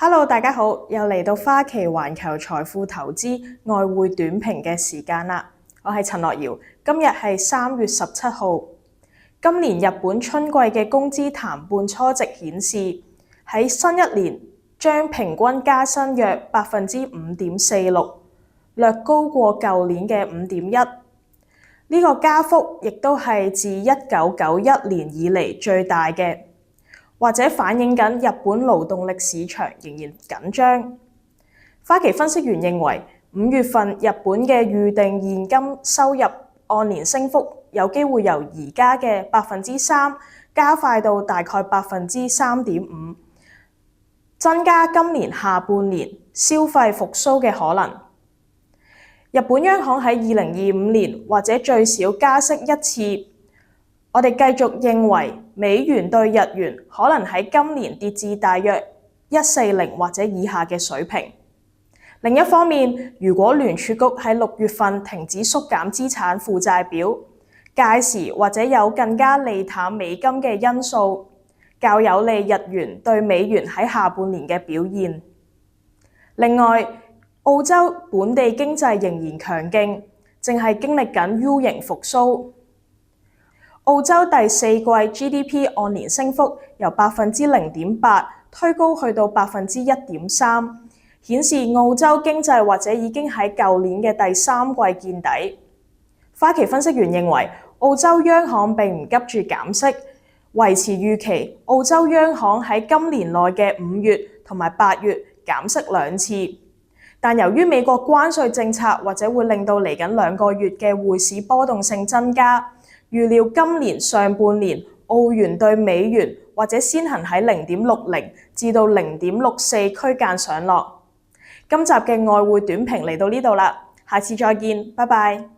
Hello，大家好，又嚟到花旗環球財富投資外匯短評嘅時間啦。我係陳樂瑤，今日係3月17號。今年日本春季嘅工資談判初值顯示，喺新一年將平均加薪約5.46%，略高過舊年嘅5.1%。呢個加幅亦都係自1991年以嚟最大嘅，或者反映緊日本勞動力市場仍然緊張。花旗分析員認為，5月份日本嘅預定現金收入按年升幅有機會由而家嘅3%加快到大概3.5%，增加今年下半年消費復甦嘅可能。日本央行喺2025年或者最少加息一次。我哋繼續認為美元對日元可能喺今年跌至大約140或者以下嘅水平。另一方面，如果聯儲局喺6月份停止縮減資產負債表，屆時或者有更加利淡美金嘅因素，較有利日元對美元喺下半年嘅表現。另外，澳洲本地經濟仍然強勁，正係經歷緊 U 型復甦。澳洲第四季 GDP 按年升幅由0.8%推高去到1.3%，顯示澳洲經濟或者已經喺舊年嘅第3季見底。花旗分析員認為，澳洲央行並唔急住減息，維持預期澳洲央行喺今年內嘅5月同埋8月減息2次。但由於美國關稅政策或者會令到嚟緊2個月嘅匯市波動性增加，預料今年上半年澳元對美元或者先行喺0.60至到0.64區間上落。今集嘅外匯短評嚟到呢度啦，下次再見，拜拜。